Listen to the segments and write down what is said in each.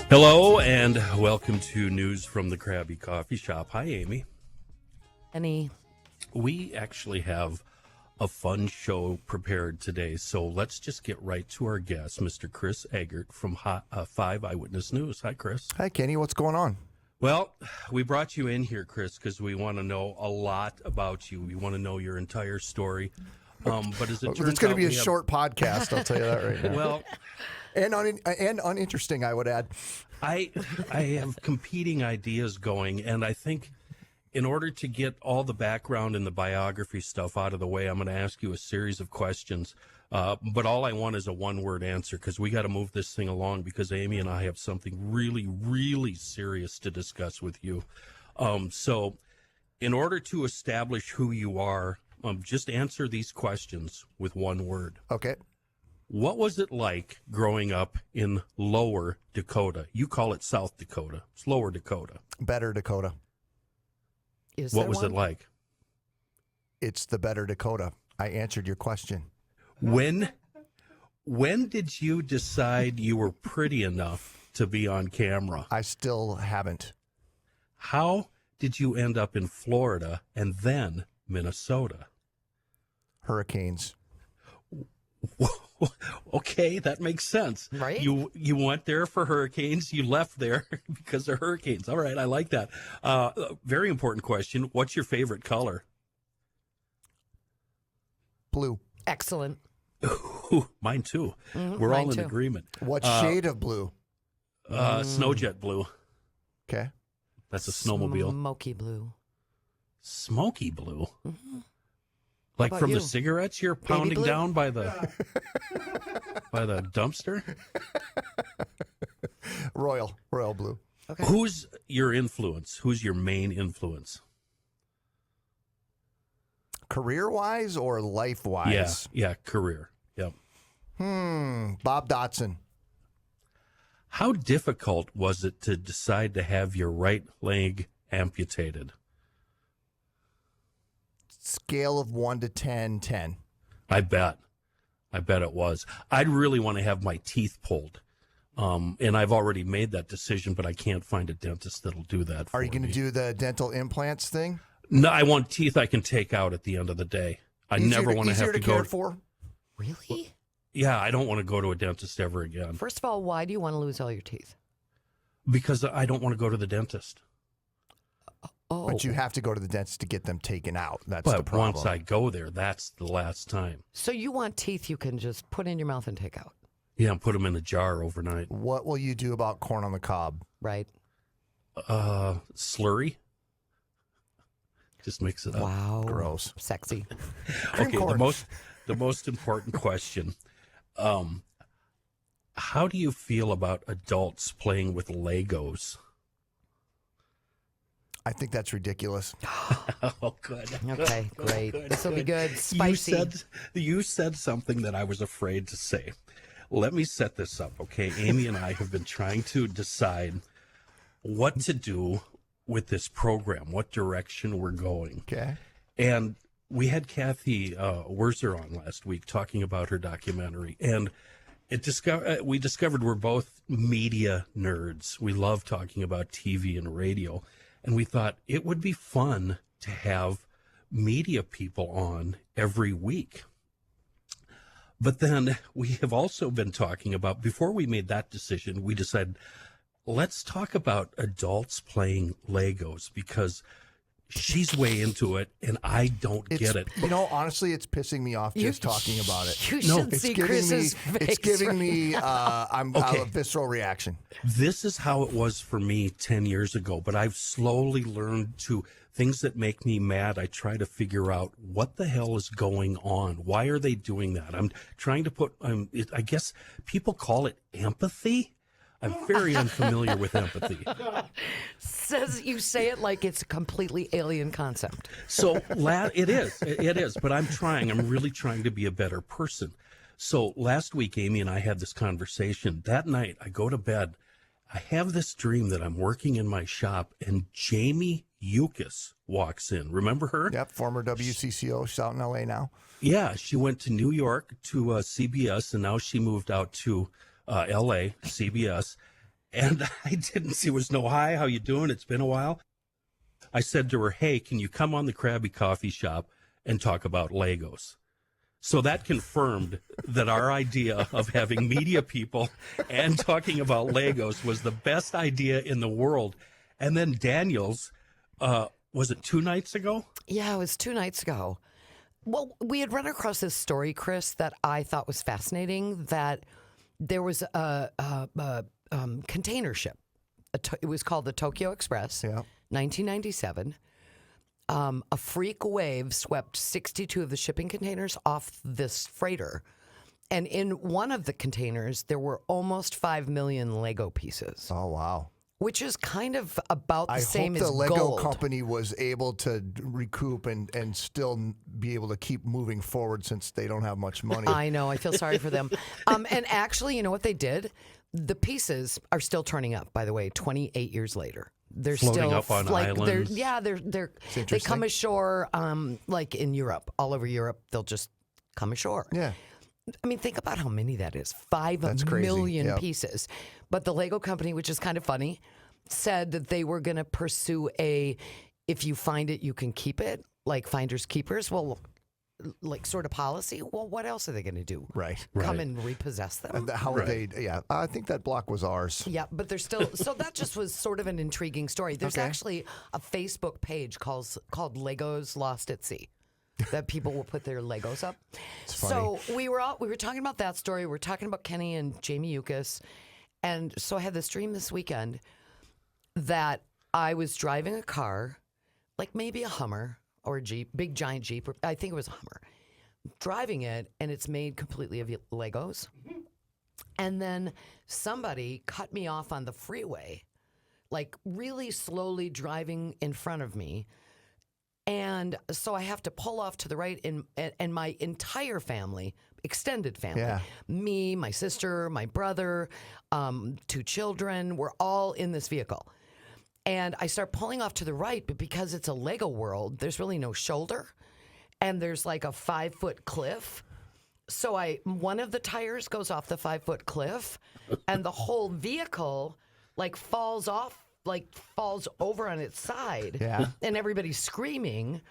Hello and welcome to News from the Crabby Coffee Shop. Hi, Amy. Any? We actually have a fun show prepared today, so let's just get right to our guest, Mr. Chris Egert from 5 Eyewitness News. Hi, Chris. Hi, Kenny. What's going on? Well, we brought you in here, Chris, because we want to know a lot about you. We want to know your entire story. But as it turns It's going to be a we have- short podcast, I'll tell you that right now. Well, and uninteresting, I would add. I have competing ideas going, and I think in order to get all the background and the biography stuff out of the way, I'm going to ask you a series of questions. But all I want is a one-word answer because we got to move this thing along because Amy and I have something really, really serious to discuss with you. So in order to establish who you are, just answer these questions with one word. Okay. What was it like growing up in Lower Dakota? You call it South Dakota. It's Lower Dakota. Better Dakota. What was it like? It's the better Dakota. I answered your question. When did you decide you were pretty enough to be on camera? I still haven't. How did you end up in Florida and then Minnesota? Hurricanes. Okay, that makes sense. Right? You went there for hurricanes. You left there because of hurricanes. All right, I like that. Very important question. What's your favorite color? Blue. Excellent. Mine too. We're mine all in too. agreement. What shade of blue? Snowjet blue. Okay. That's a snowmobile. Smoky blue. Smoky blue. Like about from the you? cigarettes you're Baby pounding blue? down by the by the dumpster? Royal blue. Okay. Who's your influence? Who's your main influence? Career-wise or life-wise? Yeah, career. Yep. Bob Dotson. How difficult was it to decide to have your right leg amputated? Scale of 1 to 10, 10. I bet it was. I'd really want to have my teeth pulled. And I've already made that decision, but I can't find a dentist that'll do that for me. Are you going to do the dental implants thing? No, I want teeth I can take out at the end of the day. I never want to have Easier to to go. care for? Really? Yeah, I don't want to go to a dentist ever again First of all, why do you want to lose all your teeth? because I don't want to go to the dentist. Oh, But you have to go to the dentist to get them taken out. That's the But problem. once I go there, that's the last time. so you want teeth you can just put in your mouth and take out, Yeah, and put them in a jar overnight. What will you do about corn on the cob? right? Slurry. Just mix it up. Wow. Gross. Sexy. Cream Okay, corn. the most important question. How do you feel about adults playing with Legos? I think that's ridiculous. Oh, good. Okay, great. This will be good. Spicy. You said something that I was afraid to say. Let me set this up, okay? Amy and I have been trying to decide what to do with this program, what direction we're going. Okay. And we had Kathy Wurzer on last week talking about her documentary, and we discovered we're both media nerds. We love talking about TV and radio, and we thought it would be fun to have media people on every week. But then we have also been talking about, before we made that decision, we decided, let's talk about adults playing Legos because she's way into it and I don't get it. You know, honestly, it's pissing me off just talking about it. You No, should It's see giving Chris's me. face. It's giving right me. now. I'm Okay. a visceral reaction. This is how it was for me 10 years ago, but I've slowly learned to things that make me mad. I try to figure out what the hell is going on. Why are they doing that? I'm trying to put, I guess people call it empathy. I'm very unfamiliar with empathy. Says you say it like it's a completely alien concept. So it is, but I'm really trying to be a better person. So last week, Amy and I had this conversation. That night, I go to bed. I have this dream that I'm working in my shop and Jamie Yukis walks in. Remember her? Yep, former WCCO. She's out in LA now. Yeah, she went to New York to CBS, and now she moved out to LA, CBS. And I didn't see, was no hi, how you doing? It's been a while. I said to her, hey, can you come on the Crabby Coffee Shop and talk about Legos? So that confirmed that our idea of having media people and talking about Legos was the best idea in the world. And then Daniel's, was it 2 nights ago? Yeah, it was 2 nights ago. Well, we had run across this story, Chris, that I thought was fascinating, that there was a container ship. It was called the Tokyo Express, 1997. A freak wave swept 62 of the shipping containers off this freighter. And in one of the containers, there were almost 5 million Lego pieces. Oh, wow. Which is kind of about the same as as gold. I hope the Lego gold. company was able to recoup and still be able to keep moving forward since they don't have much money. I know. I feel sorry for them. And actually, you know what they did? The pieces are still turning up, by the way, 28 years later. They're Floating still up on islands. They come ashore like in Europe, all over Europe. They'll just come ashore. Yeah. I mean, think about how many that is. 5 crazy. million Yep. pieces. But the Lego company, which is kind of funny, said that they were going to pursue if you find it, you can keep it, like finders keepers. Well, like sort of policy. Well, what else are they going to do? Right. Come and repossess them? And how would they? Yeah, I think that block was ours. Yeah, but there's still. So that just was sort of an intriguing story. There's actually a Facebook page called Legos Lost at Sea. That people will put their Legos up. So we were talking about that story. We were talking about Kenny and Jamie Yukas. And so I had this dream this weekend that I was driving a car, like maybe a Hummer or a Jeep, big giant Jeep. I think it was a Hummer. Driving it, and it's made completely of Legos. And then somebody cut me off on the freeway, like really slowly driving in front of me. And so I have to pull off to the right, and my entire family, extended family, me, my sister, my brother, 2 children, we're all in this vehicle. And I start pulling off to the right, but because it's a Lego world, there's really no shoulder, and there's like a 5-foot cliff. So one of the tires goes off the 5-foot cliff, and the whole vehicle like falls over on its side. Yeah. And everybody's screaming.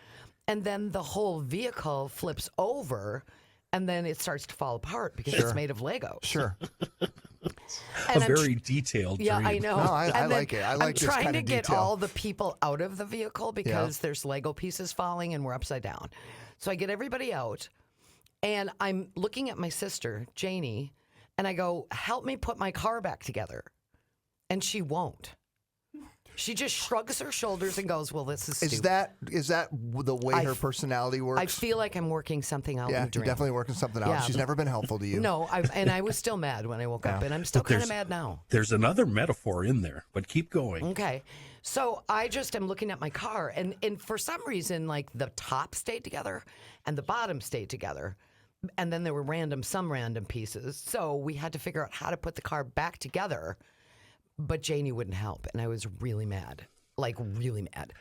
And then the whole vehicle flips over, and then it starts to fall apart because it's made of Legos. Sure. And Very detailed Yeah, dream. I know. No, I And then like it. I like this I'm trying kind to of get detail. all the people out of the vehicle because there's Lego pieces falling and we're upside down. So I get everybody out, and I'm looking at my sister, Janie, and I go, help me put my car back together. And she won't. She just shrugs her shoulders and goes, well, this is stupid. Is that the way her personality works? I feel like I'm working something out in the you're dream. definitely working something out. Yeah. She's never been helpful to you. No, I was still mad when I woke up, and I'm still kind of mad now. There's another metaphor in there, but keep going. Okay. So I just am looking at my car, and for some reason, like the top stayed together and the bottom stayed together. And then there were some random pieces. So we had to figure out how to put the car back together. But Janie wouldn't help, and I was really mad. Like, really mad.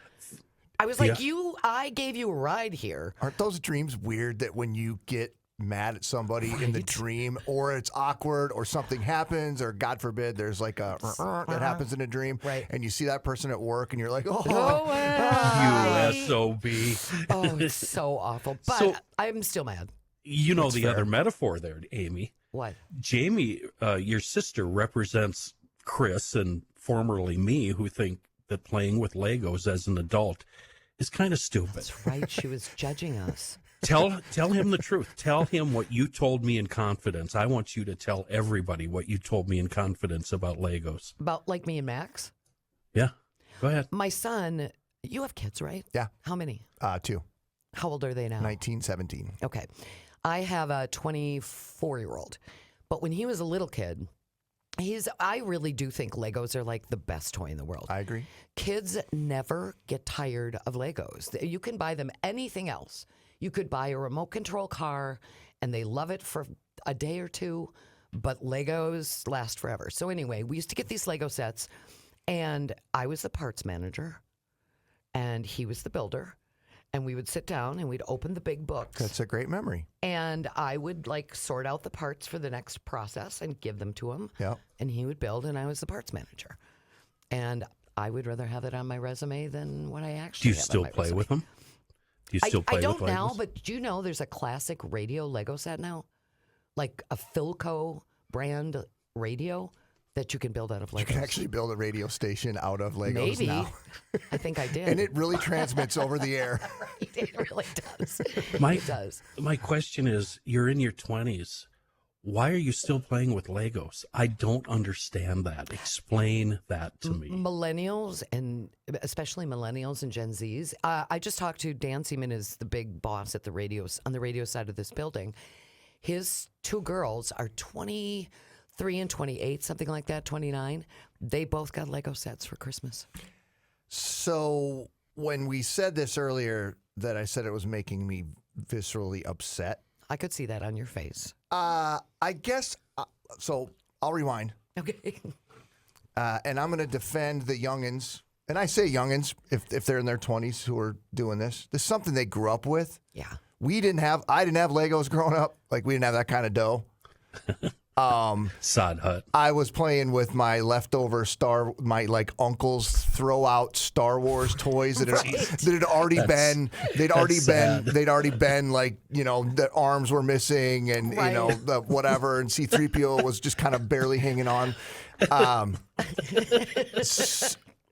I was like, I gave you a ride here. Aren't those dreams weird that when you get mad at somebody in the dream, or it's awkward, or something happens, or God forbid, there's like a that happens in a dream, and you see that person at work, and you're like, You SOB. Oh, it's so awful. But So- I'm still mad. You know the other metaphor there, Amy. What? Jamie, your sister, represents Chris and formerly me, who think that playing with Legos as an adult is kind of stupid. That's right. She was judging us. Tell him the truth. Tell him what you told me in confidence. I want you to tell everybody what you told me in confidence about Legos. About like me and Max? Yeah. Go ahead. My son, you have kids, right? Yeah. How many? 2. How old are they now? 19, 17. Okay. I have a 24-year-old. But when he was a little kid, I really do think Legos are like the best toy in the world. I agree. Kids never get tired of Legos. You can buy them anything else. You could buy a remote control car and they love it for a day or two, but Legos last forever. So anyway, we used to get these Lego sets, and I was the parts manager and he was the builder. and we would sit down and we'd open the big books. That's a great memory. And I would like sort out the parts for the next process and give them to him. Yeah. And he would build, and I was the parts manager. And I would rather have it on my resume than what I actually Do you have still on my play resume. with them? Do you still play I don't with Legos? now, but do you know there's a classic radio Lego set now? Like a Philco brand radio that you can build out of Legos. You can actually build a radio station out of Legos Maybe. now. I think I did. And it really transmits over the air. Right, it really does. My, It does. My question is, you're in your 20s. Why are you still playing with Legos? I don't understand that. Explain that to me. Millennials, and especially millennials and Gen Zs. I just talked to Dan Seaman, is the big boss at the radios on the radio side of this building. His two girls are 23 and 28, something like that, 29. They both got Lego sets for Christmas. So when we said this earlier, that I said it was making me viscerally upset. I could see that on your face. I guess, so I'll rewind. Okay. And I'm going to defend the youngins. And I say youngins if they're in their 20s who are doing this. This is something they grew up with. Yeah. I didn't have Legos growing up. Like, we didn't have that kind of dough. Sod Hut. I was playing with my leftover my like uncle's throw out Star Wars toys that had already been they'd already been like, you know, the arms were missing and you know the whatever, and C-3PO was just kind of barely hanging on.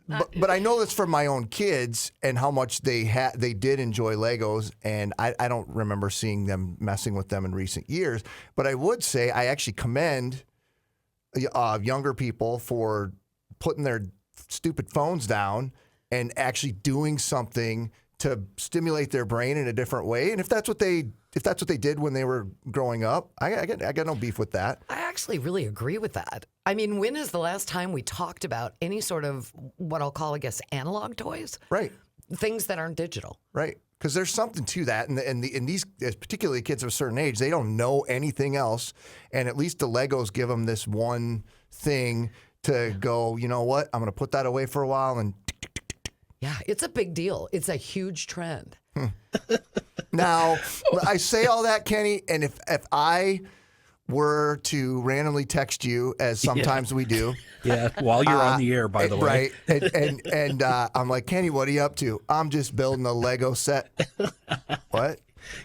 But I know this from my own kids and how much they did enjoy Legos, and I don't remember seeing them messing with them in recent years. But I would say I actually commend younger people for putting their stupid phones down and actually doing something to stimulate their brain in a different way. And if that's what they did when they were growing up, I got no beef with that. I actually really agree with that. I mean, when is the last time we talked about any sort of what I'll call, I guess, analog toys? Right. Things that aren't digital. Right. Because there's something to that. And these, particularly kids of a certain age, they don't know anything else. And at least the Legos give them this one thing to go, you know what? I'm going to put that away for a while. And Yeah, it's a big deal. It's a huge trend. now, I say all that, Kenny, and if I were to randomly text you, as sometimes we do. Yeah, while you're on the air, by the way. Right. And I'm like, Kenny, what are you up to? I'm just building a Lego set. What?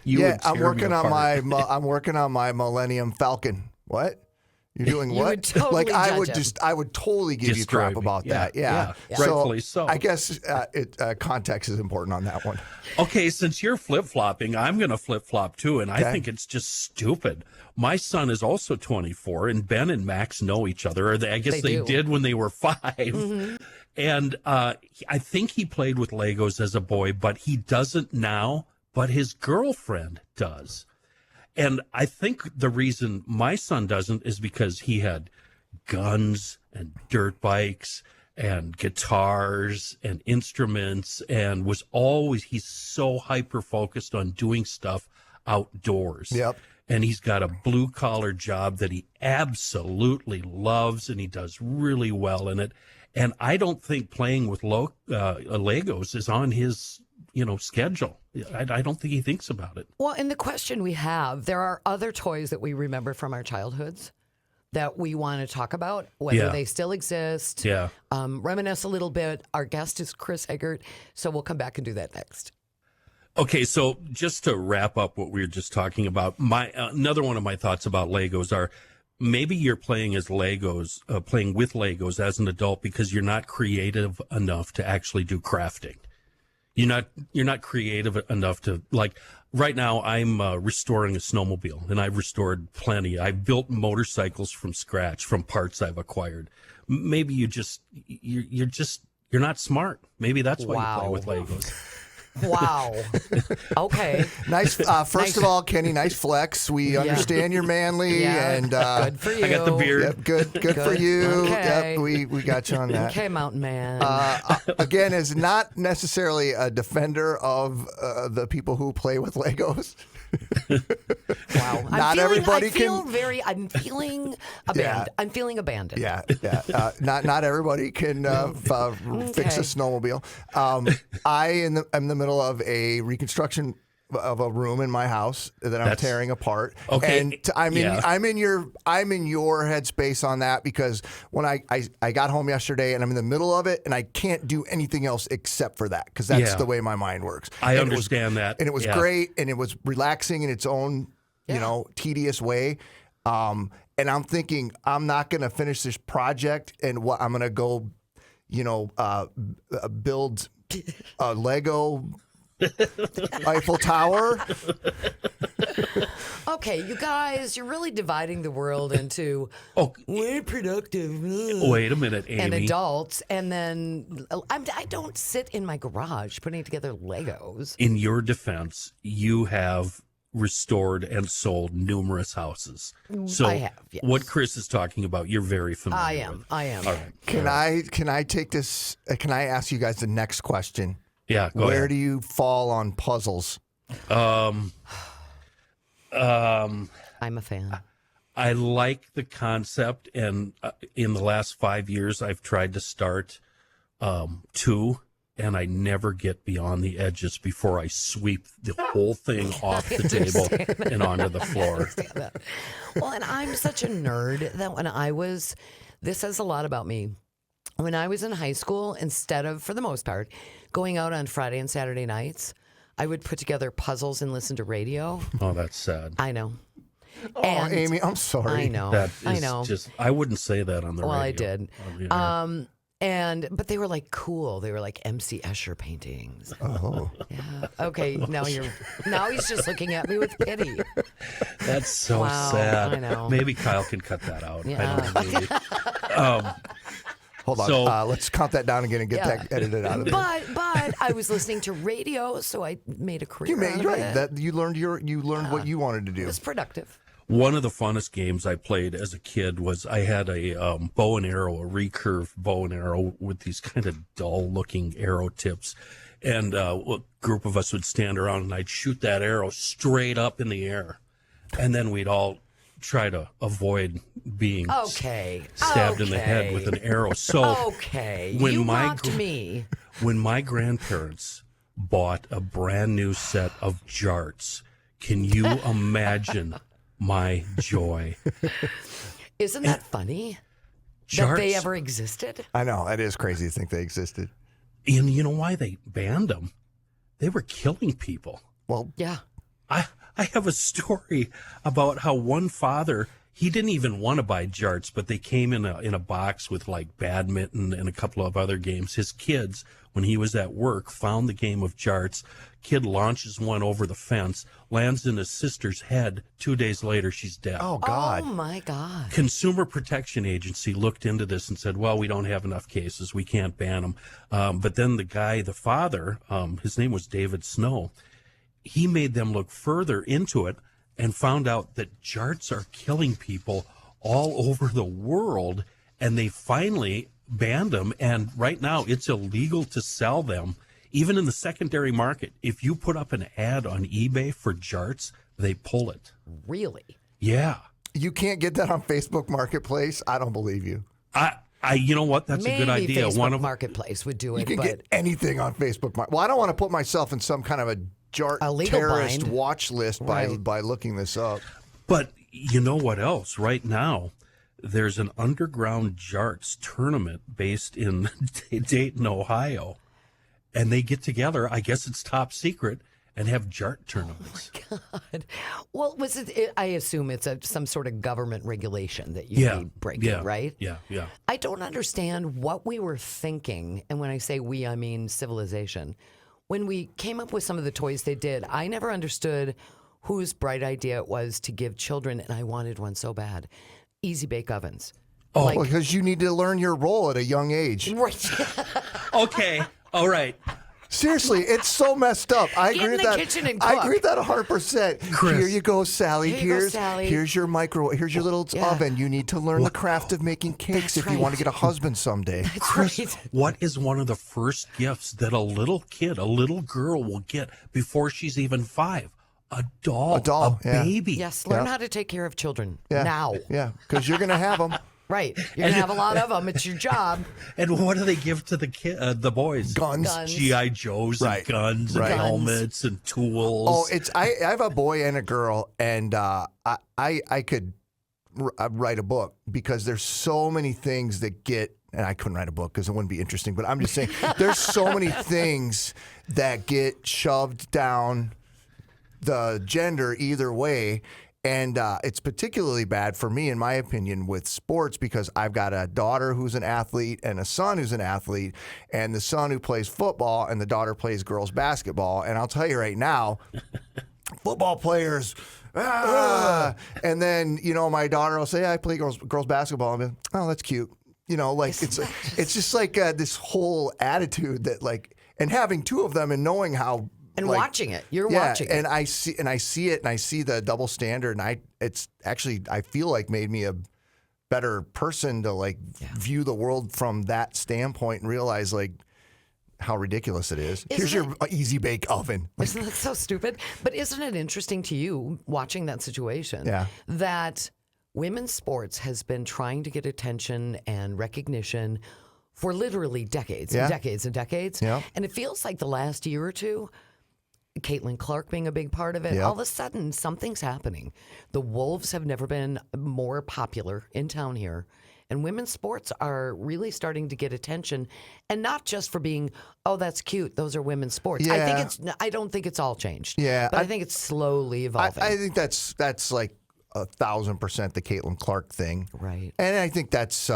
I'm working on my Millennium Falcon. What? You're doing You what? would totally like I would totally give you crap about that. Yeah. Rightfully so. I guess context is important on that one. Okay, since you're flip-flopping, I'm going to flip-flop too, and I think it's just stupid. My son is also 24, and Ben and Max know each other. Or I guess they did when they were 5. Mm-hmm. And I think he played with Legos as a boy, but he doesn't now, but his girlfriend does. And I think the reason my son doesn't is because he had guns and dirt bikes and guitars and instruments and he's so hyper focused on doing stuff outdoors. Yep. And he's got a blue collar job that he absolutely loves, and he does really well in it. And I don't think playing with Legos is on his schedule. I don't think he thinks about it. Well, in the question we have, there are other toys that we remember from our childhoods that we want to talk about, whether they still exist. Yeah. Reminisce a little bit. Our guest is Chris Egert, so we'll come back and do that next. Okay, so just to wrap up what we were just talking about, another one of my thoughts about Legos are maybe you're playing with Legos as an adult because you're not creative enough to actually do crafting. You're not creative enough to, like, right now I'm restoring a snowmobile, and I've restored plenty. I've built motorcycles from scratch from parts I've acquired. Maybe you're not smart. Maybe that's why you play with Legos. Wow. Okay. Nice. First of all, Kenny, nice flex. We understand you're manly, and good for you. I got the beard. Yep, good for you. Okay. Yep, we got you on that. Okay, Mountain Man. Again, is not necessarily a defender of the people who play with Legos. Wow. Not everybody can. I'm feeling abandoned. Yeah. I'm feeling abandoned. Yeah. Not everybody can fix a snowmobile. I am in the middle of a reconstruction of a room in my house that I'm tearing apart. Okay. And I'm in your headspace on that, because when I got home yesterday and I'm in the middle of it and I can't do anything else except for that, because that's the way my mind works. I understand that. And it was great, and it was relaxing in its own, tedious way. And I'm thinking, I'm not going to finish this project, and what I'm going to go, build a Lego Eiffel Tower. Okay, you guys, you're really dividing the world into we're productive. Wait a minute, Amy. And adults, and then I don't sit in my garage putting together Legos. In your defense, you have restored and sold numerous houses. So I have, yes. What Chris is talking about, you're very familiar with. I am. All right. Can I take this? Can I ask you guys the next question? Yeah, go Where ahead. do you fall on puzzles? I'm a fan. I like the concept, and in the last 5 years, I've tried to start 2, and I never get beyond the edges before I sweep the whole thing off the table and onto the floor. Well, and I'm such a nerd that this says a lot about me. When I was in high school, instead of, for the most part, going out on Friday and Saturday nights, I would put together puzzles and listen to radio. Oh, that's sad. I know. Oh, Amy, I'm sorry. I know. That is I know. I wouldn't say that on the radio. Well, I did. On the air. But they were like cool. They were like MC Escher paintings. Oh. Yeah. Okay. Now he's just looking at me with pity. That's so Wow, sad. I know. Maybe Kyle can cut that out. Yeah. I don't know, maybe. Hold on. So- Let's count that down again and get that edited out of there. But I was listening to radio, so I made a career out of it. That you learned what you wanted to do. It was productive. One of the funnest games I played as a kid was I had a bow and arrow, a recurve bow and arrow with these kind of dull-looking arrow tips. And a group of us would stand around, and I'd shoot that arrow straight up in the air. And then we'd all try to avoid being stabbed in the head with an arrow. So when you my mocked me. When my grandparents bought a brand new set of Jarts, can you imagine my joy? Isn't that funny? Jarts, that they ever existed? I know. It is crazy to think they existed. And you know why they banned them? They were killing people. Well, yeah. I have a story about how one father, he didn't even want to buy Jarts, but they came in a box with like badminton and a couple of other games. His kids, when he was at work, found the game of Jarts. Kid launches one over the fence, lands in his sister's head. 2 days later, she's dead. Oh, God. Oh, my God. Consumer Protection Agency looked into this and said, well, we don't have enough cases. We can't ban them. But then the father, his name was David Snow, he made them look further into it and found out that Jarts are killing people all over the world. And they finally banned them. And right now it's illegal to sell them, even in the secondary market. If you put up an ad on eBay for Jarts, they pull it. Really? Yeah. You can't get that on Facebook Marketplace? I don't believe you. You know what? That's Maybe a good idea. Facebook Marketplace would do it. You can get anything on Facebook. Well, I don't want to put myself in some kind of a terrorist bind. watch list by looking this up. But you know what else? Right now, there's an underground Jarts tournament based in Dayton, Ohio. And they get together, I guess it's top secret, and have Jart tournaments. Oh, my God. Well, was it? I assume it's some sort of government regulation that you be breaking, right? Yeah. I don't understand what we were thinking. And when I say we, I mean civilization. When we came up with some of the toys they did, I never understood whose bright idea it was to give children, and I wanted one so bad, easy bake ovens. Oh, because you need to learn your role at a young age. Right. Okay. All right. Seriously, it's so messed up. I Get agree in with the that. kitchen and I cook. agree with that 100%. Chris. Here you go, Sally. Here you go, Sally. Here's your microwave. Here's your little oven. You need to learn the craft of making cakes That's if you right. want to get a husband someday. That's right. What is one of the first gifts that a little kid, a little girl will get before she's even 5? A doll. A A baby. Yes, learn how to take care of children now. Yeah, because you're going to have them. Right. You're going to have a lot of them. It's your job. And what do they give to the boys? Guns. G.I. Joes and guns and helmets and tools. Oh, I have a boy and a girl, and I could write a book because there's so many things that get, and I couldn't write a book because it wouldn't be interesting, but I'm just saying there's so many things that get shoved down the gender either way. And it's particularly bad for me, in my opinion, with sports because I've got a daughter who's an athlete and a son who's an athlete, and the son who plays football and the daughter plays girls basketball. And I'll tell you right now, football players, and then, my daughter will say, I play girls basketball. And I'm like, oh, that's cute. It's just like this whole attitude that and having two of them and knowing how. And watching it, watching it, and I see it, and I see the double standard, and it's actually I feel like made me a better person to view the world from that standpoint and realize how ridiculous it is. Here's your easy bake oven. Isn't that so stupid? But isn't it interesting to you watching that situation? Yeah. That women's sports has been trying to get attention and recognition for literally decades and decades and decades, and it feels like the last year or two. Caitlin Clark being a big part of it. All of a sudden, something's happening. The Wolves have never been more popular in town here. And women's sports are really starting to get attention. And not just for being, oh, that's cute. Those are women's sports. Yeah. I don't think it's all changed. Yeah. But I think it's slowly evolving. I think that's 1,000% the Caitlin Clark thing. Right. And I think that's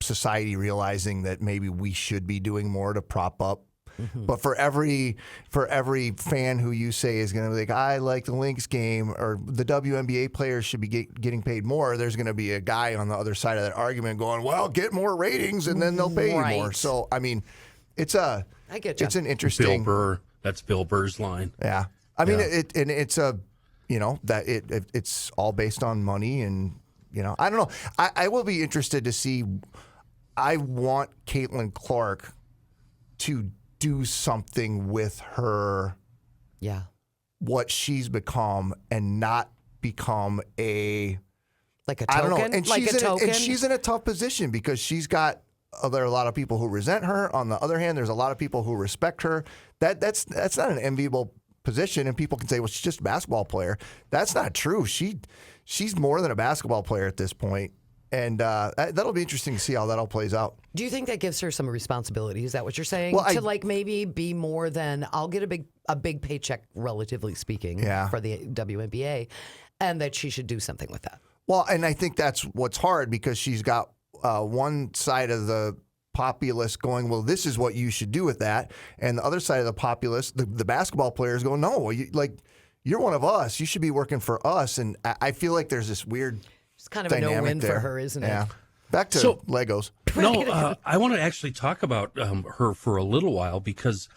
society realizing that maybe we should be doing more to prop up. But for every fan who you say is going to be like, I like the Lynx game or the WNBA players should be getting paid more, there's going to be a guy on the other side of that argument going, well, get more ratings and then they'll pay you more. So, I mean, I get you. It's an interesting. Bill Burr. That's Bill Burr's line. Yeah. I mean, it's all based on money and, I don't know. I will be interested to see. I want Caitlin Clark to do something with her, what she's become, and not become a token. I don't know. And token. And she's in a tough position because she's got. There are a lot of people who resent her. On the other hand, there's a lot of people who respect her. That's not an enviable position. And people can say, well, she's just a basketball player. That's not true. She's more than a basketball player at this point. And that'll be interesting to see how that all plays out. Do you think that gives her some responsibility? Is that what you're saying? Well, to maybe be more than I'll get a big paycheck, relatively speaking, for the WNBA, and that she should do something with that. Well, and I think that's what's hard because she's got one side of the populace going, well, this is what you should do with that, and the other side of the populace, the basketball players, go, no, you're one of us. You should be working for us. And I feel like there's this weird. It's kind of a no-win for her, isn't it? Yeah. Back to Legos. No, I want to actually talk about her for a little while because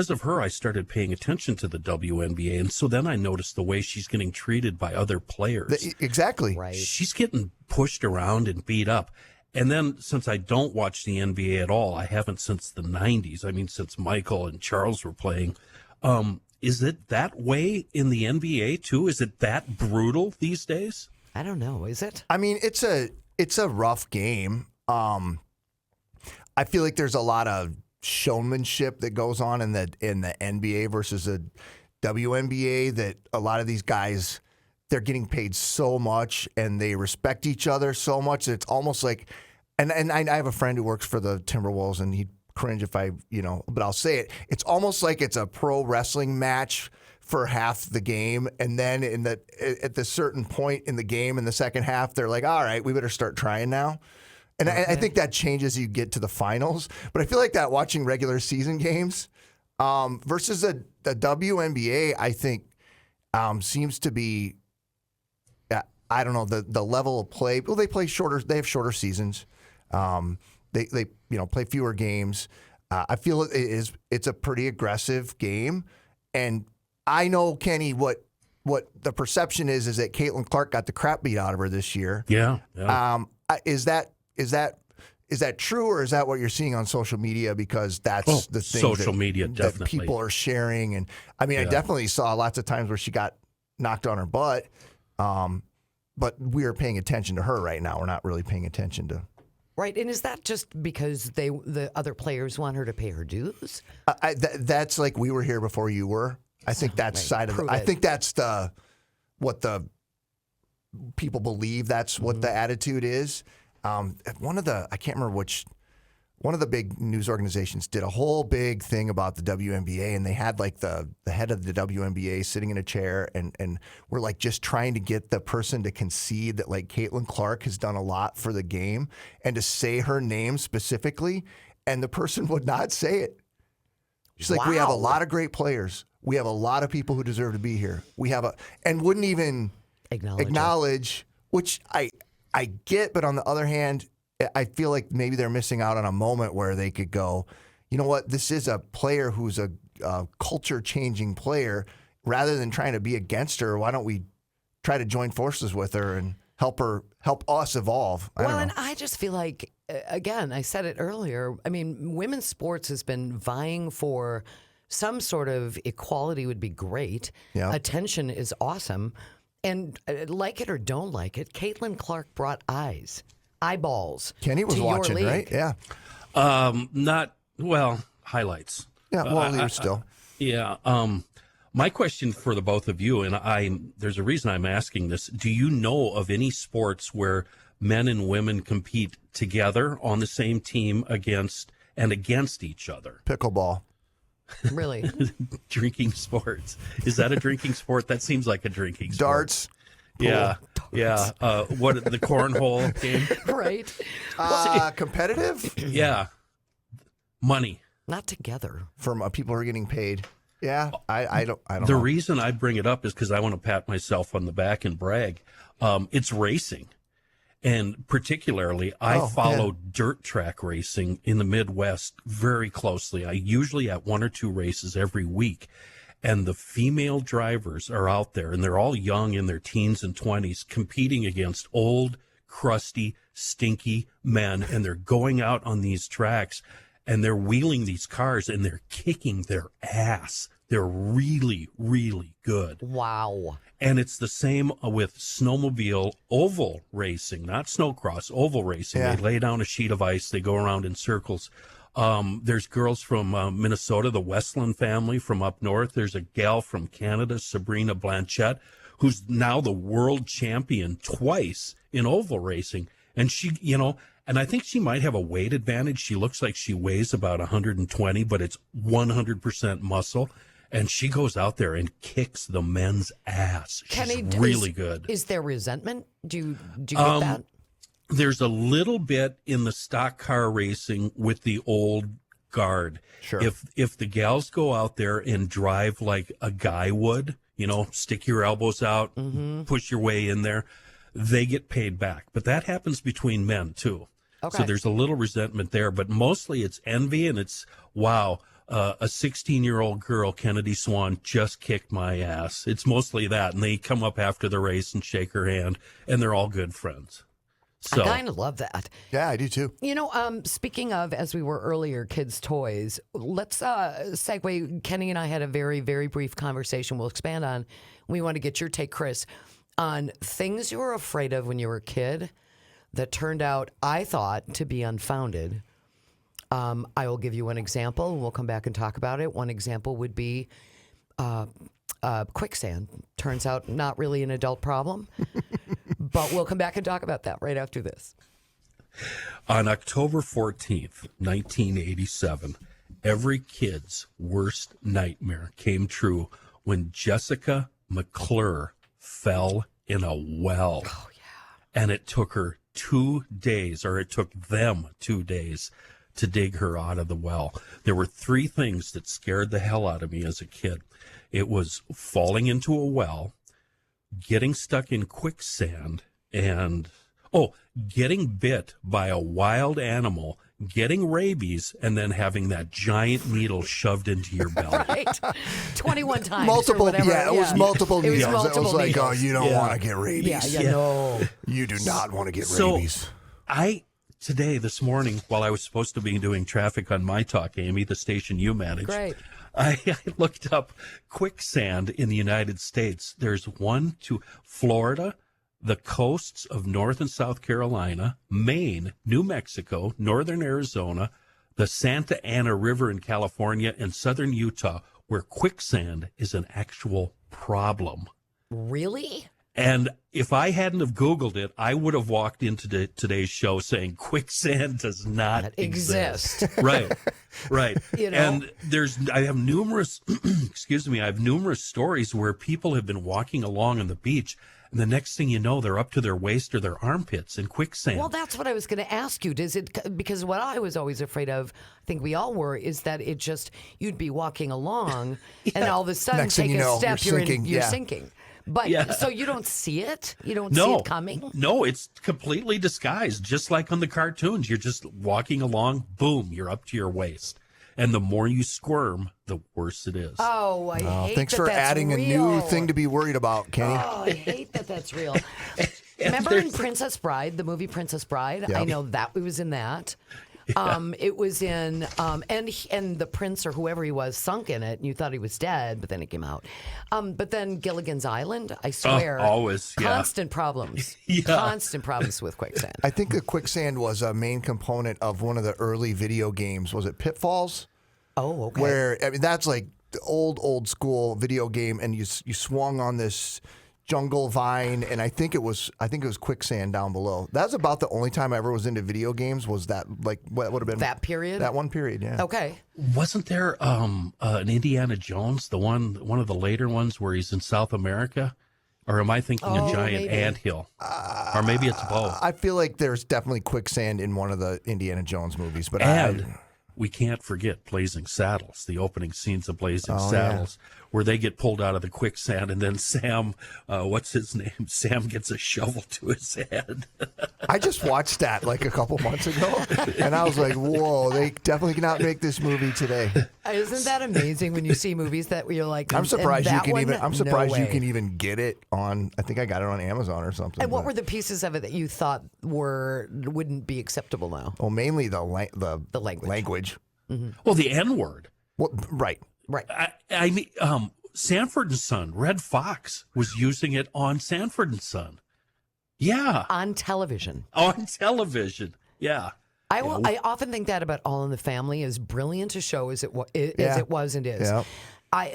of her, I started paying attention to the WNBA. And so then I noticed the way she's getting treated by other players. Exactly. Right. She's getting pushed around and beat up. And then since I don't watch the NBA at all, I haven't since the 90s. I mean, since Michael and Charles were playing. Is it that way in the NBA too? Is it that brutal these days? I don't know. Is it? I mean, it's a rough game. I feel like there's a lot of showmanship that goes on in the NBA versus the WNBA. That a lot of these guys, they're getting paid so much and they respect each other so much. It's almost like, and I have a friend who works for the Timberwolves, and he'd cringe if I, but I'll say it. It's almost like it's a pro wrestling match for half the game, and then at the certain point in the game in the second half, they're like, all right, we better start trying now. And I think that changes as you get to the finals. But I feel like that watching regular season games versus the WNBA, I think seems to be, I don't know, the level of play. Well, they play shorter. They have shorter seasons. They play fewer games. I feel it's a pretty aggressive game, and I know, Kenny, what the perception is that Caitlin Clark got the crap beat out of her this year. Yeah. Is that is that true, or is that what you're seeing on social media? Because that's the thing social media, that definitely. people are sharing. And I mean, I definitely saw lots of times where she got knocked on her butt. But we are paying attention to her right now. We're not really paying attention to. Right, and is that just because the other players want her to pay her dues? That's like we were here before you were. I think that's side of it. I think that's what the people believe. That's what the attitude is. I can't remember which. One of the big news organizations did a whole big thing about the WNBA, and they had like the head of the WNBA sitting in a chair, and we're like just trying to get the person to concede that like Caitlin Clark has done a lot for the game and to say her name specifically, and the person would not say it. She's like, we have a lot of great players. We have a lot of people who deserve to be here. And wouldn't even acknowledge, which I get, but on the other hand, I feel like maybe they're missing out on a moment where they could go, you know what, this is a player who's a culture-changing player. Rather than trying to be against her, why don't we try to join forces with her and help us evolve? And I just feel like, again, I said it earlier, I mean, women's sports has been vying for some sort of equality would be great. Yeah. Attention is awesome. And like it or don't like it, Caitlin Clark brought eyeballs. Kenny was watching, right? Yeah. Highlights. Yeah, well, still. Yeah. My question for the both of you, and there's a reason I'm asking this. Do you know of any sports where men and women compete together on the same team against each other? Pickleball. Really? Drinking sports. Is that a drinking sport? That seems like a drinking sport. Darts. Yeah, yeah. What the cornhole game? Right. Competitive? Yeah. Money. Not together. From people who are getting paid. Yeah, I don't know. The reason I bring it up is because I want to pat myself on the back and brag. It's racing. And particularly, I follow dirt track racing in the Midwest very closely. I usually at one or two races every week. And the female drivers are out there, and they're all young in their teens and 20s, competing against old, crusty, stinky men. And they're going out on these tracks, and they're wheeling these cars, and they're kicking their ass. They're really, really good. Wow. And it's the same with snowmobile oval racing, not snowcross, oval racing. Yeah. They lay down a sheet of ice. They go around in circles. There's girls from Minnesota, the Westland family from up north. There's a gal from Canada, Sabrina Blanchette, who's now the world champion twice in oval racing. And she, and I think she might have a weight advantage. She looks like she weighs about 120, but it's 100% muscle. And she goes out there and kicks the men's ass. She's really good. Is there resentment? Do you get that? There's a little bit in the stock car racing with the old guard. Sure. If the gals go out there and drive like a guy would, stick your elbows out, push your way in there, they get paid back. But that happens between men too. Okay. So there's a little resentment there, but mostly it's envy, and it's, wow, a 16-year-old girl, Kennedy Swan, just kicked my ass. It's mostly that, and they come up after the race and shake her hand, and they're all good friends. So, I kind of love that. Yeah, I do too. Speaking of, as we were earlier, kids' toys, let's segue. Kenny and I had a very, very brief conversation we'll expand on. We want to get your take, Chris, on things you were afraid of when you were a kid that turned out, I thought, to be unfounded. I will give you one example, and we'll come back and talk about it. One example would be quicksand. Turns out not really an adult problem, but we'll come back and talk about that right after this. On October 14th, 1987, every kid's worst nightmare came true when Jessica McClure fell in a well. Oh, yeah. And it took her 2 days, or it took them 2 days to dig her out of the well. There were three things that scared the hell out of me as a kid. It was falling into a well, getting stuck in quicksand, and getting bit by a wild animal, getting rabies, and then having that giant needle shoved into your belly. Right. 21 times. Multiple, or whatever. It was multiple needles. It was like, needles. you don't want to get rabies. Yeah, no. You do not want to get rabies. I today, this morning, while I was supposed to be doing traffic on My Talk, Amy, the station you manage, Great. I looked up quicksand in the United States. There's one to Florida, the coasts of North and South Carolina, Maine, New Mexico, northern Arizona, the Santa Ana River in California, and southern Utah, where quicksand is an actual problem. Really? And if I hadn't have Googled it, I would have walked into today's show saying quicksand does not exist. Right. You know? And I have numerous, I have numerous stories where people have been walking along on the beach, and the next thing you know, they're up to their waist or their armpits in quicksand. Well, that's what I was going to ask you. Because what I was always afraid of, I think we all were, is that you'd be walking along and all of a sudden Next thing take you know, a step, you're sinking. sinking. But so you don't see it? You don't see it coming? No, it's completely disguised, just like on the cartoons. You're just walking along, boom, you're up to your waist. And the more you squirm, the worse it is. Oh, I hate Thanks that for that's adding real. a new thing to be worried about, Kenny. Oh, I hate that that's real. Remember in Princess Bride, the movie Princess Bride? Yep. I know that it was in that. It was in, and the prince or whoever he was sunk in it, and you thought he was dead, but then it came out. But then Gilligan's Island, I swear, always, yeah. constant problems, constant problems with quicksand. I think the quicksand was a main component of one of the early video games. Was it Pitfalls? Oh, okay. Where that's like the old school video game, and you swung on this jungle vine, and I think it was quicksand down below. That's about the only time I ever was into video games. Was that like what would have been that period? That one period, yeah. Okay. Wasn't there an Indiana Jones, one of the later ones where he's in South America? Or am I thinking a giant anthill? Or maybe it's both. I feel like there's definitely quicksand in one of the Indiana Jones movies, but we can't forget Blazing Saddles, the opening scenes of Blazing Saddles, where they get pulled out of the quicksand, and then Sam, what's his name? Sam gets a shovel to his head. I just watched that like a couple months ago, and I was like, whoa, they definitely cannot make this movie today. Isn't that amazing when you see movies that you're like, I'm surprised you can no even get it on, I think I got it on Amazon or something. And what were the pieces of it that you thought wouldn't be acceptable now? Well, mainly the language. Mm-hmm. Well, the N-word. Well, right. I mean, Sanford and Son, Red Fox was using it on Sanford and Son. Yeah. On television. On television. Yeah. I often think that about All in the Family, as brilliant a show as it was and is. Yeah.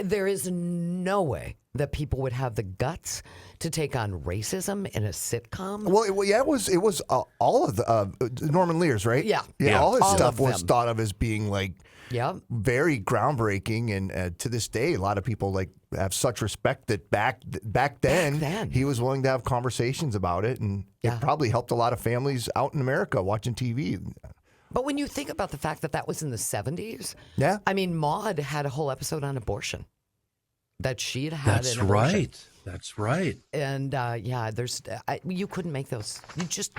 There is no way that people would have the guts to take on racism in a sitcom. Well, it was all of the Norman Lear's, right? Yeah. All his All stuff of was them. thought of as being like very groundbreaking, and to this day, a lot of people like have such respect that back then he was willing to have conversations about it, and it probably helped a lot of families out in America watching TV. But when you think about the fact that that was in the 70s, yeah, I mean, Maude had a whole episode on abortion. That she'd had That's an abortion. right. That's right. And you couldn't make those.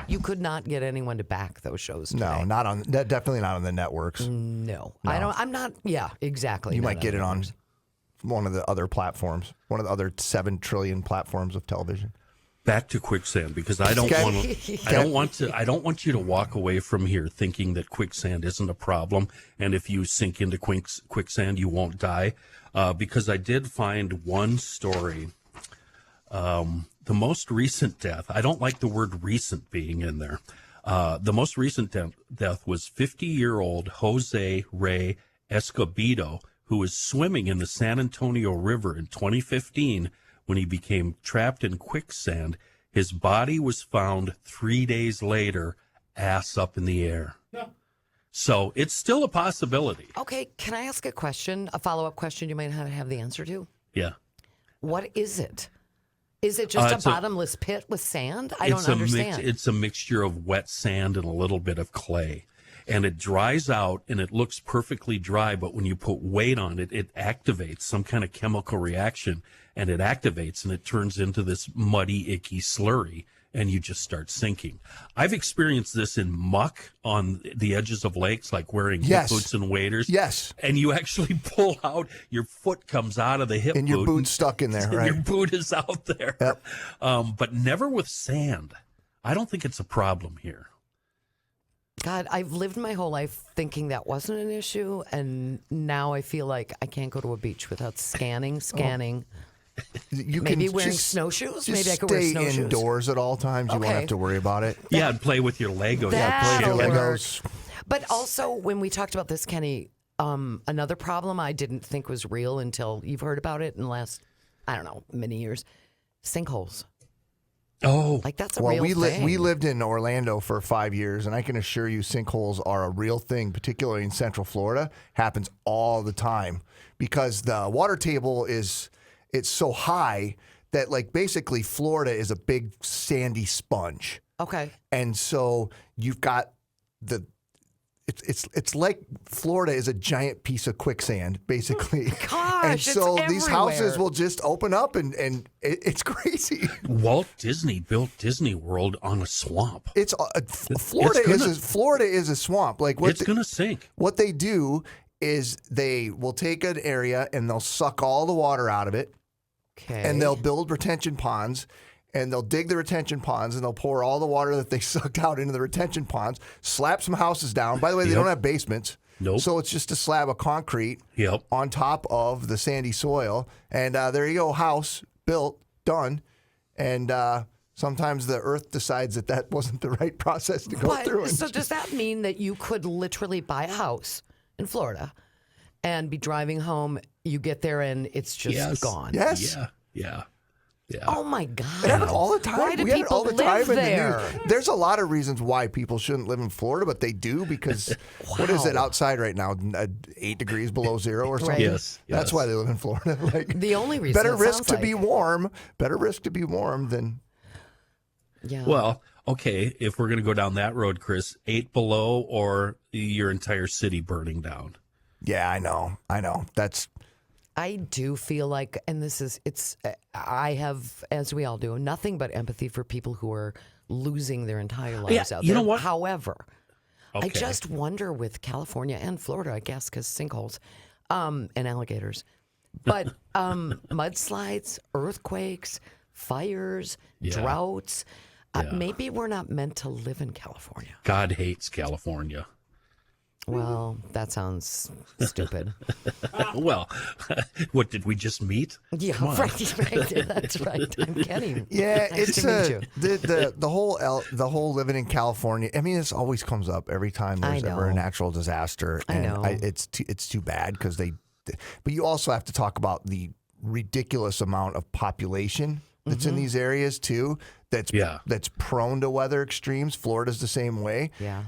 You could not get anyone to back those shows today. No, definitely not on the networks. No. I don't. I'm not. Yeah, exactly. You might get it on one of the other platforms, one of the other 7 trillion platforms of television. Back to quicksand, because I don't want you to walk away from here thinking that quicksand isn't a problem, and if you sink into quicksand, you won't die. Because I did find one story. The most recent death, I don't like the word recent being in there. The most recent death was 50-year-old Jose Ray Escobedo, who was swimming in the San Antonio River in 2015 when he became trapped in quicksand. His body was found 3 days later, ass up in the air. Yeah. So it's still a possibility. Okay, can I ask a question, a follow-up question you might not have the answer to? Yeah. What is it? Is it just a bottomless pit with sand? I don't understand. It's a mixture of wet sand and a little bit of clay. And it dries out and it looks perfectly dry, but when you put weight on it, it activates some kind of chemical reaction, and it activates and it turns into this muddy, icky slurry, and you just start sinking. I've experienced this in muck on the edges of lakes, like wearing hip boots and waders. Yes. And you actually pull out, your foot comes out of the hip boot. And your boot's stuck in there, right? Your boot is out there. Yep. But never with sand. I don't think it's a problem here. God, I've lived my whole life thinking that wasn't an issue, and now I feel like I can't go to a beach without scanning. You Maybe can wearing just, snowshoes. Just Maybe I could wear stay snowshoes. indoors at all times. You won't have to worry about it. Yeah, and play with your Legos. Play with your That'll Legos. But also, when we talked about this, Kenny, another problem I didn't think was real until you've heard about it in the last, I don't know, many years. Sinkholes. Oh, Like that's a real thing. We lived in Orlando for 5 years, and I can assure you sinkholes are a real thing, particularly in Central Florida. Happens all the time because the water table it's so high that like basically Florida is a big sandy sponge. Okay. And so you've got it's like Florida is a giant piece of quicksand, basically. Gosh, and so it's these houses everywhere. will just open up and it's crazy. Walt Disney built Disney World on a swamp. It's Florida is a swamp. Like It's going to sink. What they do is they will take an area and they'll suck all the water out of it, Okay. and they'll build retention ponds. And they'll dig the retention ponds, and they'll pour all the water that they sucked out into the retention ponds, slap some houses down. By the way, they don't have basements. Nope. So it's just a slab of concrete Yep. on top of the sandy soil. And there you go, house built, done. And sometimes the earth decides that wasn't the right process to go through. So does that mean that you could literally buy a house in Florida and be driving home, you get there and it's just gone? Yes. Yeah. Oh my God. It happened all the time. Why do We had it people all the live time in the there? news. There's a lot of reasons why people shouldn't live in Florida, but they do because what is it outside right now? 8 degrees below zero or something? Right. Yes. That's why they live in Florida. Like The only reason better it risk sounds to be like. warm. Better risk to be warm than Yeah. Well, okay, if we're going to go down that road, Chris, 8 below or your entire city burning down. Yeah, I know. That's I do feel like, and I have, as we all do, nothing but empathy for people who are losing their entire lives out there. You know what? However, I Okay. just wonder with California and Florida, I guess, because sinkholes and alligators, but mudslides, earthquakes, fires, droughts. Maybe we're not meant to live in California. God hates California. Well, that sounds stupid. Well, what did we just meet? Yeah, right. That's right. I'm kidding. yeah. Nice It's to meet you. the whole living in California. I mean, this always comes up every time there's ever a know. natural disaster, I and know. it's too bad because But you also have to talk about the ridiculous amount of population that's in these areas too. That's prone to weather extremes. Florida's the same way. Yeah.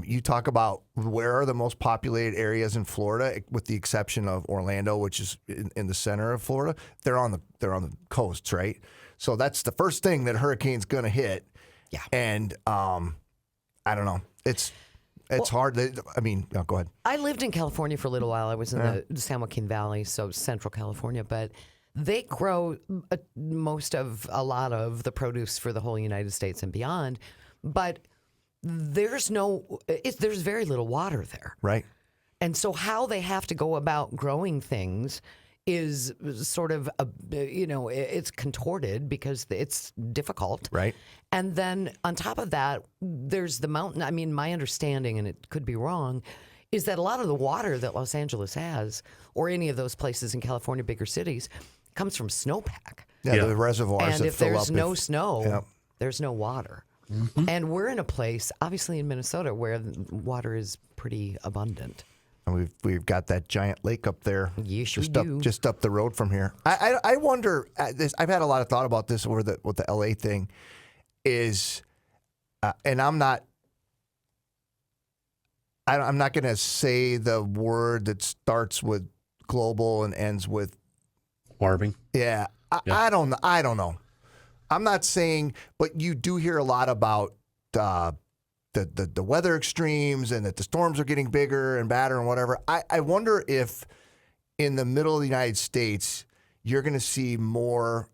You talk about where are the most populated areas in Florida, with the exception of Orlando, which is in the center of Florida. They're on the coasts, right? So that's the first thing that a hurricane's going to hit. Yeah. And I don't know. It's hard. Go ahead. I lived in California for a little while. I was in the San Joaquin Valley, so Central California, but they grow a lot of the produce for the whole United States and beyond. But there's very little water there. Right. And so how they have to go about growing things is sort of, it's contorted because it's difficult. Right. And then on top of that, there's the mountain. I mean, my understanding, and it could be wrong, is that a lot of the water that Los Angeles has, or any of those places in California, bigger cities, comes from snowpack. Yeah. The reservoirs And that if fill there's up. no snow, Yep. there's no water. And we're in a place, obviously in Minnesota, where water is pretty abundant. And we've got that giant lake up there, Yes, we just up the road from here. I wonder. I've had a lot of thought about this with the LA thing. Is and I'm not going to say the word that starts with global and ends with Warming. yeah. I don't know. I'm not saying, but you do hear a lot about the weather extremes and that the storms are getting bigger and badder and whatever. I wonder if in the middle of the United States, you're going to see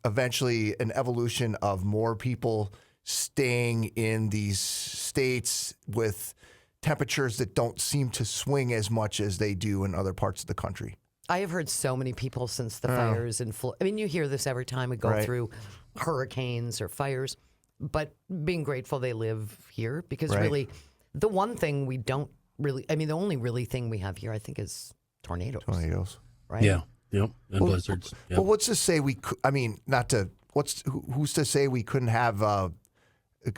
eventually an evolution of more people staying in these states with temperatures that don't seem to swing as much as they do in other parts of the country. I have heard so many people since the fires in Florida. I mean, you hear this every time we go through hurricanes or fires, but being grateful they live here because really The one thing we don't really, I mean, the only really thing we have here, I think, is tornadoes. Tornadoes. Right? Yeah. Yep. And blizzards. Yep. Well, what's to say we could, I mean, not to, who's to say we couldn't have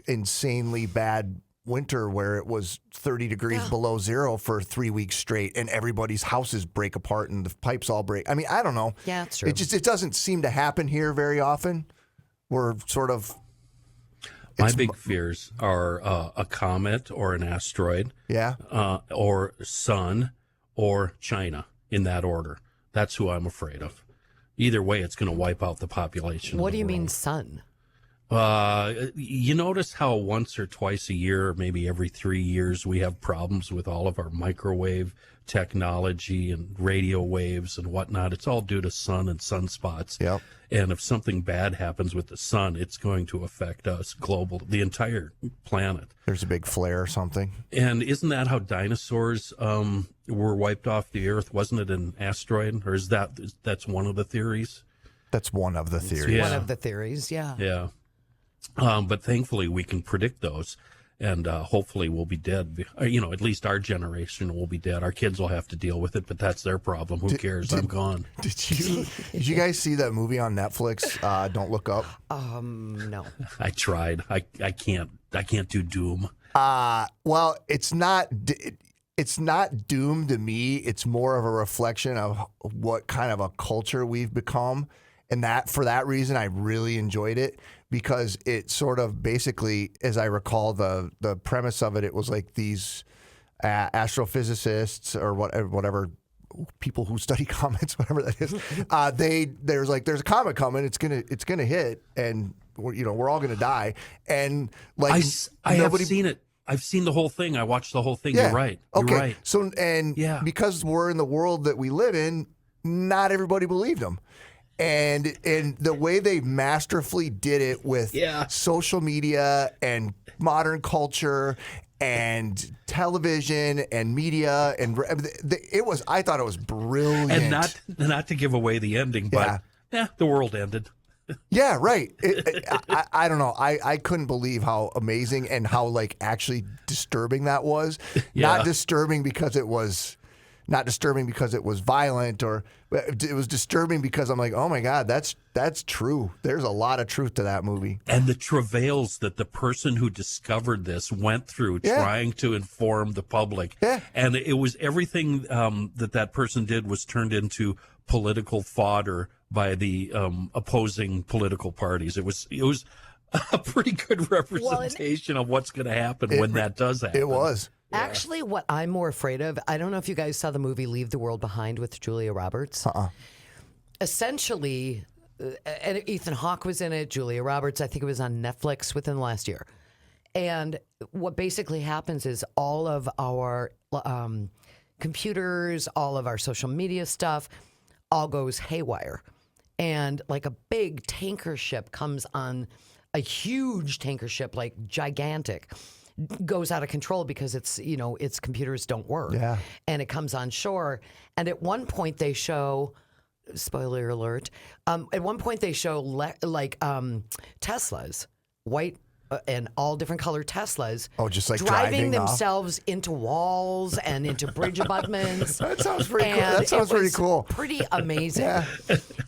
insanely bad winter where it was 30 degrees below zero for 3 weeks straight and everybody's houses break apart and the pipes all break. I mean, I don't know. Yeah, it's true. It doesn't seem to happen here very often. We're sort of. My big fears are a comet or an asteroid. Yeah. Or sun or China, in that order. That's who I'm afraid of. Either way, it's going to wipe out the population. What do you mean sun? You notice how once or twice a year, or maybe every 3 years, we have problems with all of our microwave technology and radio waves and whatnot. It's all due to sun and sunspots. Yep. And if something bad happens with the sun, it's going to affect us the entire planet. There's a big flare or something. And isn't that how dinosaurs were wiped off the earth? Wasn't it an asteroid? Or that's one of the theories? That's one of the theories. Yeah. One of the theories, yeah. Yeah. But thankfully we can predict those, and hopefully we'll be dead. At least our generation will be dead. Our kids will have to deal with it, but that's their problem. Who cares? I'm gone. Did you guys see that movie on Netflix? Don't Look Up. No. I tried. I can't do Doom. Well, it's not doom to me. It's more of a reflection of what kind of a culture we've become. And for that reason, I really enjoyed it because it sort of basically, as I recall, the premise of it, it was like these astrophysicists or whatever people who study comets, whatever that is. There's a comet coming. It's gonna hit, and we're all gonna die. And like I have seen it. I've seen the whole thing. I watched the whole thing. Yeah. You're right. Okay. You're right. So because we're in the world that we live in, not everybody believed them. And the way they masterfully did it with social media and modern culture and television and media and I thought it was brilliant. And not to give away the ending, but the world ended. Yeah, right. I don't know. I couldn't believe how amazing and how actually disturbing that was. Yeah. Not disturbing because it was violent, or it was disturbing because I'm like, oh my God, that's true. There's a lot of truth to that movie. And the travails that the person who discovered this went through trying to inform the public. Yeah. And it was everything that person did was turned into political fodder by the opposing political parties. It was a pretty good representation of what's going to happen when that does happen. It was. Yeah. Actually, what I'm more afraid of, I don't know if you guys saw the movie Leave the World Behind with Julia Roberts. Essentially, and Ethan Hawke was in it, Julia Roberts, I think it was on Netflix within the last year. And what basically happens is all of our computers, all of our social media stuff, all goes haywire. And like a big tanker ship comes on, a huge tanker ship, like gigantic, goes out of control because its computers don't work. Yeah. And it comes on shore. And at one point they show, spoiler alert, at one point they show Teslas, white and all different colored Teslas. Oh, just like driving off? themselves into walls and into bridge abutments. That sounds pretty cool. That sounds pretty cool. Pretty amazing. Yeah.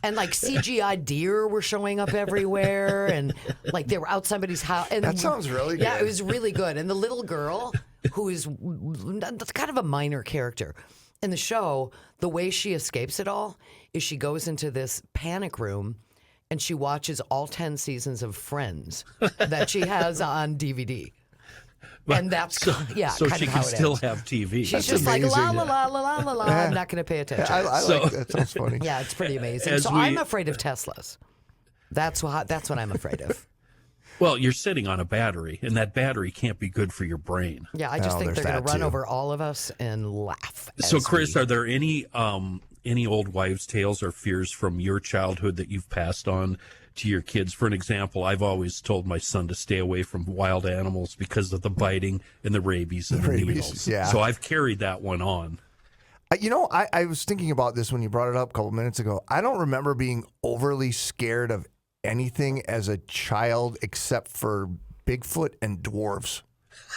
And like CGI deer were showing up everywhere, and like they were out somebody's house. And that sounds really good. Yeah, it was really good. And the little girl, who is kind of a minor character in the show, the way she escapes it all is she goes into this panic room and she watches all 10 seasons of Friends that she has on DVD. And that's, so kind she of can how it still ends. have TV. She's just like, la, la, la, la, la, la, I'm not going to pay attention. I like that. Sounds funny. Yeah, it's pretty amazing. So I'm afraid of Teslas. That's what I'm afraid of. Well, you're sitting on a battery, and that battery can't be good for your brain. Yeah, I just think they're going to run over all of us and laugh. So, Chris, are there any old wives' tales or fears from your childhood that you've passed on to your kids? For an example, I've always told my son to stay away from wild animals because of the biting and the rabies and the needles. Yeah. So I've carried that one on. I was thinking about this when you brought it up a couple minutes ago. I don't remember being overly scared of anything as a child except for Bigfoot and dwarves.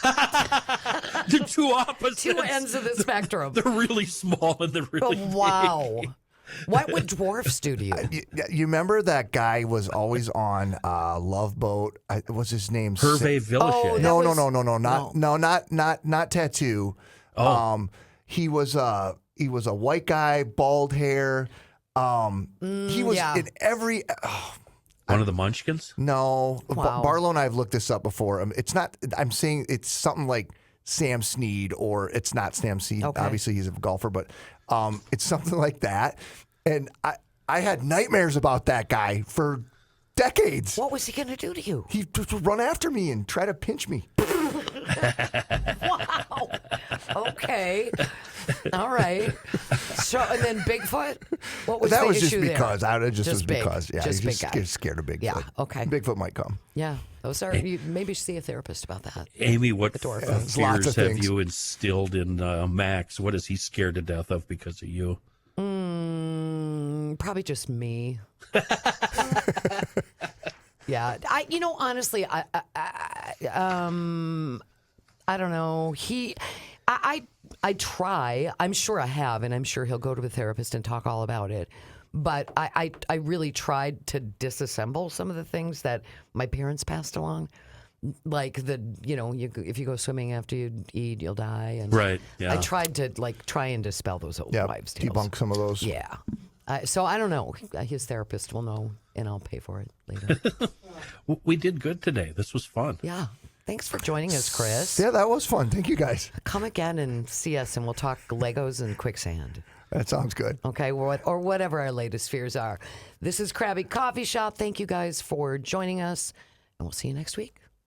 The two opposites. Two ends of the spectrum. They're really small and they're really wow. big. What would dwarfs do to you? You remember that guy was always on Love Boat? What's his name? Hervé Villachet. Not tattoo. Oh. He was a white guy, bald hair. He was in every. One of the Munchkins? No, Wow. Barlow and I have looked this up before. It's not. I'm saying it's something like Sam Snead, or it's not Sam Snead. Okay. Obviously, he's a golfer, but it's something like that. And I had nightmares about that guy for decades. What was he going to do to you? He just would run after me and try to pinch me. Wow. Okay. All right. So, and then Bigfoot? What was That the was just issue there? because. It just was big. because. Yeah, Just he's big guy. scared of Bigfoot. Yeah, okay. Bigfoot might come. Yeah. Those are, you maybe see a therapist about that. Amy, what dwarf. There's lots of fears have things. you instilled in Max? What is he scared to death of because of you? Probably just me. Yeah. Honestly, I don't know. I try. I'm sure I have, and I'm sure he'll go to a therapist and talk all about it. But I really tried to disassemble some of the things that my parents passed along. Like if you go swimming after you eat, you'll die. And Right, yeah. I tried to try and dispel those old wives' tales. Debunk some of those. Yeah. So I don't know. His therapist will know, and I'll pay for it later. We did good today. This was fun. Yeah. Thanks for joining us, Chris. Yeah, that was fun. Thank you, guys. Come again and see us, and we'll talk Legos and quicksand. That sounds good. Okay, or whatever our latest fears are. This is Crabby Coffee Shop. Thank you guys for joining us, and we'll see you next week.